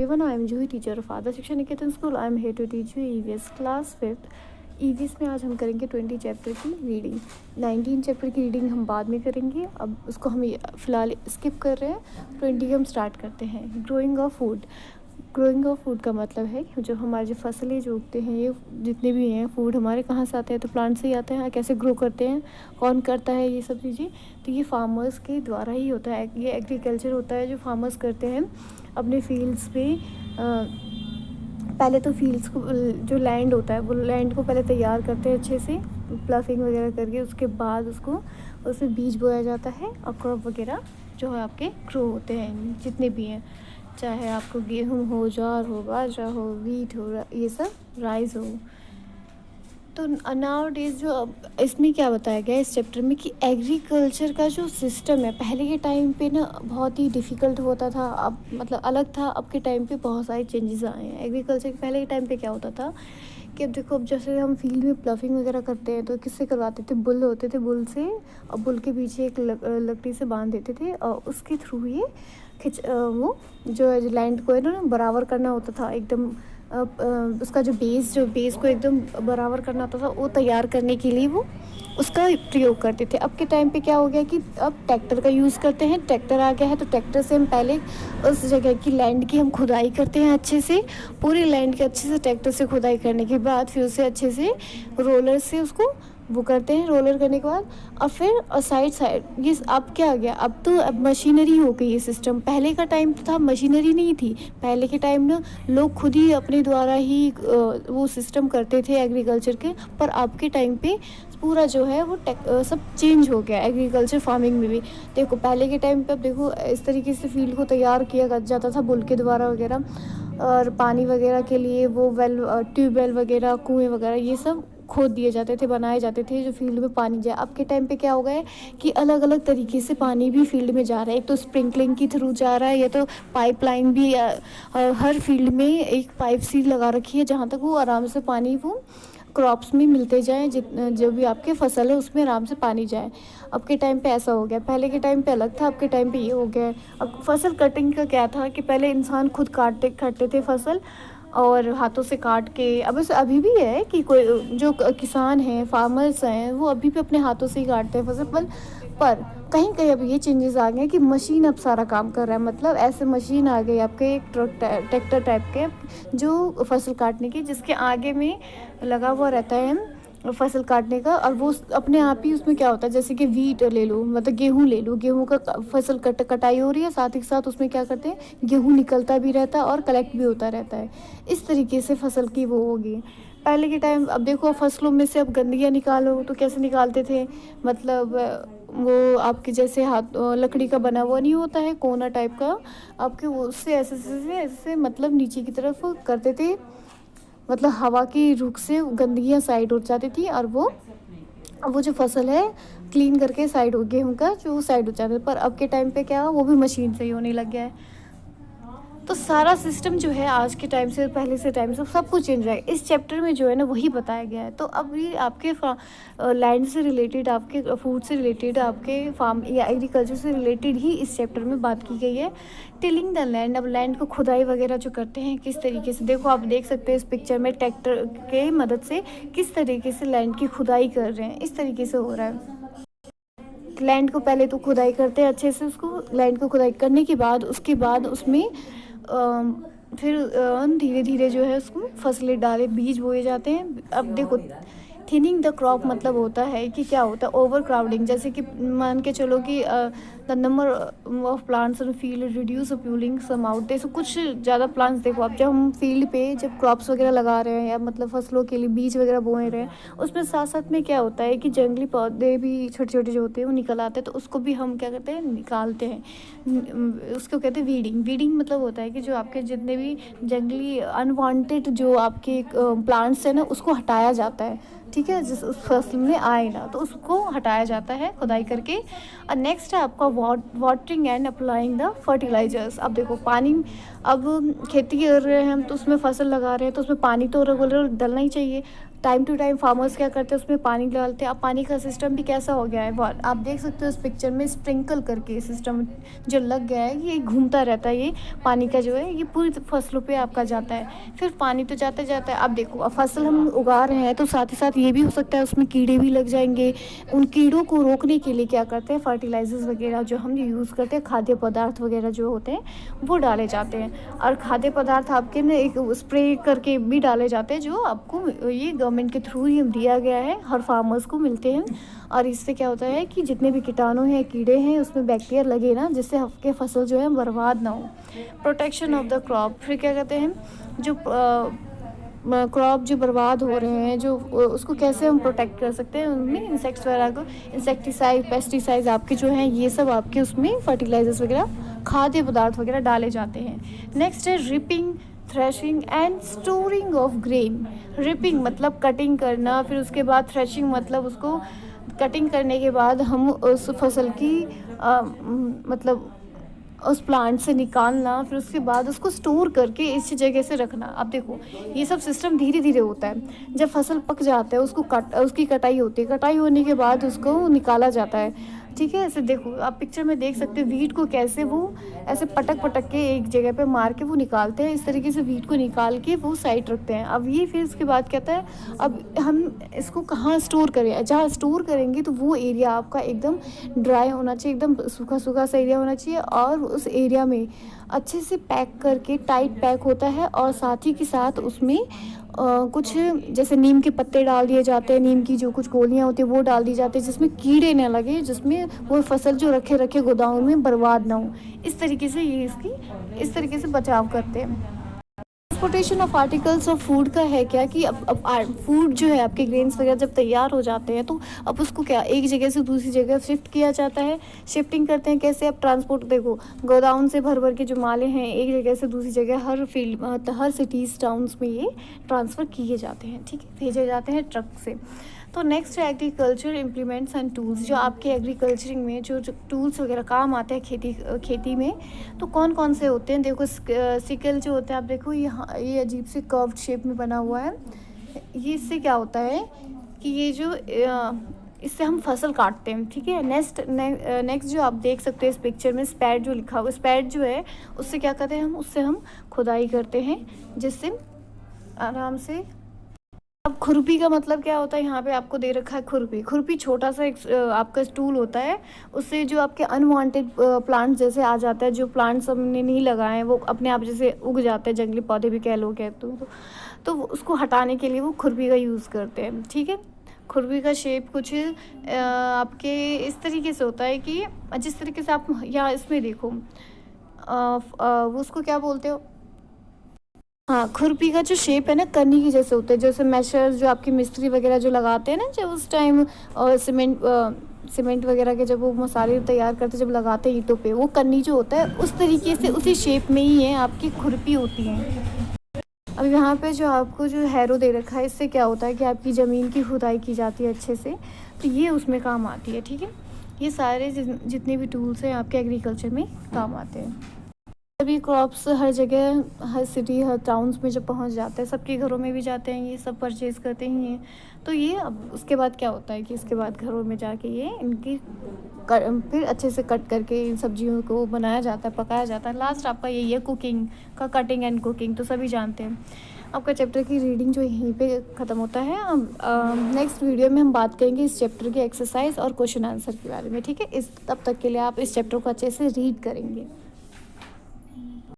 Everyone, I am Juhi, teacher of Adarsh Shiksha Niketan School. I am here to teach you EVS class 5th. EVS में आज हम करेंगे 20 chapter की reading. 19 chapter की reading हम बाद में करेंगे, अब उसको हम फ़िलहाल स्किप कर रहे हैं। 20 हम स्टार्ट करते हैं। Growing of food. Growing of food का मतलब है जो हमारे जो फसलें जो उगते हैं, ये जितने भी हैं फूड हमारे कहाँ से आते हैं, तो प्लांट से ही आते हैं। कैसे ग्रो करते हैं, कौन करता है ये सब चीज़ें, तो ये फार्मर्स के द्वारा ही होता है। ये एग्रीकल्चर होता है जो फार्मर्स करते हैं अपने फील्ड्स पे। पहले तो फील्ड्स को, जो लैंड होता है वो लैंड को पहले तैयार करते हैं अच्छे से, प्लफिंग वगैरह करके। उसके बाद उसमें बीज बोया जाता है और क्रॉप वगैरह जो है आपके ग्रो होते हैं, जितने भी हैं, चाहे आपको गेहूँ हो, ज्वार हो, बाजरा हो, वीट हो, ये सब राइस हो। तो नाउ डेज जो इसमें क्या बताया गया इस चैप्टर में कि एग्रीकल्चर का जो सिस्टम है पहले के टाइम पे ना बहुत ही डिफ़िकल्ट होता था, अब मतलब अलग था। अब के टाइम पे बहुत सारे चेंजेस आए हैं एग्रीकल्चर के। पहले के टाइम पे क्या होता था कि अब देखो, अब जैसे हम फील्ड में प्लफिंग वगैरह करते हैं तो किससे करवाते थे, बुल होते थे, बुल से, और बुल के पीछे एक लकड़ी से बांध देते थे और उसके थ्रू ये वो जो है लैंड को है ना बराबर करना होता था एकदम। उसका जो बेस को एकदम बराबर करना होता था, वो तैयार करने के लिए वो उसका प्रयोग करते थे। अब के टाइम पे क्या हो गया कि अब ट्रैक्टर का यूज़ करते हैं। ट्रैक्टर आ गया है तो ट्रैक्टर से हम पहले उस जगह की लैंड की हम खुदाई करते हैं अच्छे से, पूरी लैंड के अच्छे से ट्रैक्टर से खुदाई करने के बाद फिर उसे अच्छे से रोलर से उसको वो करते हैं। रोलर करने के बाद और फिर साइड ये अब क्या आ गया, अब मशीनरी हो गई ये सिस्टम। पहले का टाइम तो था मशीनरी नहीं थी। पहले के टाइम ना लोग खुद ही अपने द्वारा ही वो सिस्टम करते थे एग्रीकल्चर के। पर अब के टाइम पे पूरा जो है वो सब चेंज हो गया एग्रीकल्चर फार्मिंग में भी। देखो पहले के टाइम पे, अब देखो इस तरीके से फील्ड को तैयार किया जाता था बुल के द्वारा वगैरह, और पानी वगैरह के लिए वो ट्यूबवेल वगैरह, कुएँ वगैरह ये सब खोद दिए जाते थे, बनाए जाते थे जो फील्ड में पानी जाए। अब के टाइम पे क्या हो गया है कि अलग अलग तरीके से पानी भी फील्ड में जा रहा है। एक तो स्प्रिंकलिंग के थ्रू जा रहा है, या तो पाइपलाइन भी हर फील्ड में एक पाइप सी लगा रखी है जहाँ तक वो आराम से पानी वो क्रॉप्स में मिलते जाएँ, जो भी आपके फसल है उसमें आराम से पानी जाए। अब के टाइम पे ऐसा हो गया, पहले के टाइम पे अलग था, अब के टाइम पे ये हो गया है। अब फसल कटिंग का क्या था कि पहले इंसान खुद काटते थे फसल और हाथों से काट के। अब ऐसे अभी भी है कि कोई जो किसान हैं, फार्मर्स हैं, वो अभी भी अपने हाथों से ही काटते हैं फसल। पर कहीं कहीं अब ये चेंजेस आ गए कि मशीन अब सारा काम कर रहा है। मतलब ऐसे मशीन आ गई आपके, एक ट्रैक्टर टाइप के जो फसल काटने की, जिसके आगे में लगा हुआ रहता है फसल काटने का, और वो अपने आप ही उसमें क्या होता है, जैसे कि वीट ले लो, मतलब गेहूँ ले लो, गेहूँ का फसल कटाई हो रही है, साथ ही साथ उसमें क्या करते हैं, गेहूँ निकलता भी रहता है और कलेक्ट भी होता रहता है। इस तरीके से फसल की वो होगी। पहले के टाइम, अब देखो फसलों में से अब गंदगियाँ निकालो तो कैसे निकालते थे, मतलब वो आपके जैसे हाथ लकड़ी का बना हुआ नहीं होता है कोना टाइप का, आपके उससे ऐसे मतलब नीचे की तरफ करते थे, मतलब हवा की रुख से गंदगियाँ साइड हो जाती थी और वो जो फसल है क्लीन करके साइड हो, गेहूँ का जो साइड हो जाता है। पर अब के टाइम पे क्या, वो भी मशीन से ही होने लग गया है। तो सारा सिस्टम जो है आज के टाइम से, पहले से टाइम से सब कुछ चेंज है। इस चैप्टर में जो है ना वही बताया गया है। तो अब ये आपके लैंड से रिलेटेड, आपके फूड से रिलेटेड, आपके फार्म या एग्रीकल्चर से रिलेटेड ही इस चैप्टर में बात की गई है। टिलिंग द लैंड, अब लैंड को खुदाई वगैरह जो करते हैं किस तरीके से, देखो आप देख सकते हैं इस पिक्चर में ट्रैक्टर के मदद से किस तरीके से लैंड की खुदाई कर रहे हैं। इस तरीके से हो रहा है। लैंड को पहले तो खुदाई करते हैं अच्छे से, उसको लैंड को खुदाई करने के बाद उसके बाद उसमें फिर धीरे धीरे जो है उसको फसलें डाले, बीज बोए जाते हैं। अब देखो थिनिंग द क्रॉप मतलब होता है कि क्या होता है, ओवर क्राउडिंग। जैसे कि मान के चलो कि the number of plants in field reduce appealing some out, जैसे कुछ ज़्यादा प्लांट्स। देखो अब जब हम फील्ड पे जब क्रॉप्स वगैरह लगा रहे हैं या मतलब फसलों के लिए बीज वगैरह बोए रहे हैं, उसमें साथ साथ में क्या होता है कि जंगली पौधे भी छोटे छोटे जो होते हैं वो निकल आते हैं, तो उसको भी हम क्या करते हैं, निकालते हैं। उसको कहते हैं वीडिंग। वीडिंग मतलब होता है कि जो आपके जितने भी जंगली अनवांटेड जो आपके प्लांट्स हैं ना, उसको हटाया जाता है, ठीक है, जिस उस फसल में आए ना, तो उसको हटाया जाता है खुदाई करके। और नेक्स्ट है आपका watering and applying the fertilisers. अब देखो पानी, अब खेती कर रहे हैं हम तो उसमें फसल लगा रहे हैं तो उसमें पानी तो रेगुलर डलना ही चाहिए। टाइम टू टाइम फार्मर्स क्या करते हैं, उसमें पानी डालते हैं। अब पानी का सिस्टम भी कैसा हो गया है, बहुत आप देख सकते हो इस पिक्चर में, स्प्रिंकल करके सिस्टम जो लग गया है, ये घूमता रहता है, ये पानी का जो है ये पूरी फसलों पे आपका जाता है। फिर पानी तो जाता जाता है। अब देखो, अब फसल हम उगा रहे हैं तो साथ ही साथ ये भी हो सकता है उसमें कीड़े भी लग जाएंगे। उन कीड़ों को रोकने के लिए क्या करते हैं, फर्टिलाइजर्स वगैरह जो हम यूज़ करते हैं, खाद्य पदार्थ वगैरह जो होते हैं वो डाले जाते हैं। और खाद्य पदार्थ आपके ना एक स्प्रे करके भी डाले जाते हैं, जो आपको ये गवर्नमेंट के थ्रू ही दिया गया है, हर फार्मर्स को मिलते हैं। और इससे क्या होता है कि जितने भी कीटाणु हैं, कीड़े हैं, उसमें बैक्टीरिया लगे ना, जिससे आपके फसल जो है बर्बाद ना हो। प्रोटेक्शन ऑफ द क्रॉप, फिर क्या कहते हैं, जो क्रॉप जो बर्बाद हो रहे हैं, जो उसको कैसे हम प्रोटेक्ट कर सकते हैं, उनमें इंसेक्ट्स वगैरह को, इंसेक्टिसाइड, पेस्टिसाइड्स आपके जो हैं ये सब आपके उसमें फर्टिलाइजर्स वगैरह, खाद्य पदार्थ वगैरह डाले जाते हैं। नेक्स्ट है ripping, threshing and storing of grain. Ripping मतलब कटिंग करना, फिर उसके बाद थ्रेशिंग मतलब उसको कटिंग करने के बाद हम उस फसल की मतलब उस प्लांट से निकालना, फिर उसके बाद उसको स्टोर करके इस जगह से रखना। अब देखो ये सब सिस्टम धीरे धीरे होता है। जब फसल पक जाता है उसको उसकी कटाई होती है, कटाई होने के बाद उसको निकाला जाता है, ठीक है। ऐसे देखो आप पिक्चर में देख सकते हो वीट को कैसे वो ऐसे पटक पटक के एक जगह पे मार के वो निकालते हैं। इस तरीके से वीट को निकाल के वो साइड रखते हैं। अब ये फिर उसके बाद कहता है अब हम इसको कहाँ स्टोर करें, जहाँ स्टोर करेंगे तो वो एरिया आपका एकदम ड्राई होना चाहिए, एकदम सूखा सूखा सा एरिया होना चाहिए। और उस एरिया में अच्छे से पैक करके टाइट पैक होता है, और साथ ही के साथ उसमें कुछ जैसे नीम के पत्ते डाल दिए जाते हैं, नीम की जो कुछ गोलियां होती है वो डाल दी जाती है, जिसमें कीड़े न लगे, जिसमें वो फसल जो रखे रखे गोदाम में बर्बाद ना हो। इस तरीके से ये इसकी इस तरीके से बचाव करते हैं। Transportation of articles of food का है क्या कि अब फूड जो है आपके ग्रेन्स वगैरह जब तैयार हो जाते हैं तो अब उसको क्या एक जगह से दूसरी जगह शिफ्ट किया जाता है। शिफ्टिंग करते हैं कैसे, अब ट्रांसपोर्ट देखो, गोदाउन से भर भर के जो माले हैं एक जगह से दूसरी जगह हर फील्ड हर सिटीज़ टाउन्स में ये ट्रांसफ़र किए जाते हैं, ठीक है, भेजे जाते हैं ट्रक से। तो नेक्स्ट है एग्रीकल्चर इम्प्लीमेंट्स एंड टूल्स, जो आपके एग्रीकल्चरिंग में जो टूल्स वगैरह काम आते हैं खेती में, तो कौन कौन से होते हैं। देखो सिकल जो होता है, आप देखो ये अजीब से कर्व्ड शेप में बना हुआ है। ये इससे क्या होता है कि ये जो इससे हम फसल काटते हैं, ठीक है। नेक्स्ट जो आप देख सकते हैं इस पिक्चर में स्पैड जो लिखा हुआ, स्पैड जो है उससे क्या करते हैं उससे हम खुदाई करते हैं, जिससे आराम से। अब खुरपी का मतलब क्या होता है, यहाँ पे आपको दे रखा है खुरपी। खुरपी छोटा सा एक आपका टूल होता है, उससे जो आपके अनवांटेड प्लांट्स जैसे आ जाता है, जो प्लांट्स हमने नहीं लगाए हैं वो अपने आप जैसे उग जाते हैं, जंगली पौधे भी कह लो तो उसको हटाने के लिए वो खुरपी का यूज़ करते हैं, ठीक है। खुरपी का शेप कुछ आपके इस तरीके से होता है कि जिस तरीके से आप यहाँ इसमें देखो वो उसको क्या बोलते हो, हाँ, खुरपी का जो शेप है ना कन्नी की जैसे होता है, जैसे मेशर्स जो आपके मिस्त्री वगैरह जो लगाते हैं ना, जब उस टाइम सीमेंट वगैरह के जब वो मसाले तैयार करते जब लगाते हैं ईंटों पे, वो कन्नी जो होता है उस तरीके से उसी शेप में ही है आपकी खुरपी होती है। अब यहाँ पे जो आपको जो हैरो दे रखा है, इससे क्या होता है कि आपकी ज़मीन की खुदाई की जाती है अच्छे से, तो ये उसमें काम आती है, ठीक है। ये सारे जितने भी टूल्स हैं आपके एग्रीकल्चर में काम आते हैं। सभी क्रॉप्स हर जगह, हर सिटी, हर टाउन्स में जब पहुंच जाते हैं, सबके घरों में भी जाते हैं, ये सब परचेज़ करते ही हैं। तो ये अब उसके बाद क्या होता है कि इसके बाद घरों में जाके ये इनकी फिर अच्छे से कट करके इन सब्जियों को बनाया जाता है, पकाया जाता है। लास्ट आपका यही है कुकिंग का, कटिंग एंड कुकिंग तो सभी जानते हैं। आपका चैप्टर की रीडिंग जो यहीं पे ख़त्म होता है। अब नेक्स्ट वीडियो में हम बात करेंगे इस चैप्टर के एक्सरसाइज और क्वेश्चन आंसर के बारे में, ठीक है। तब तक के लिए आप इस चैप्टर को अच्छे से रीड करेंगे।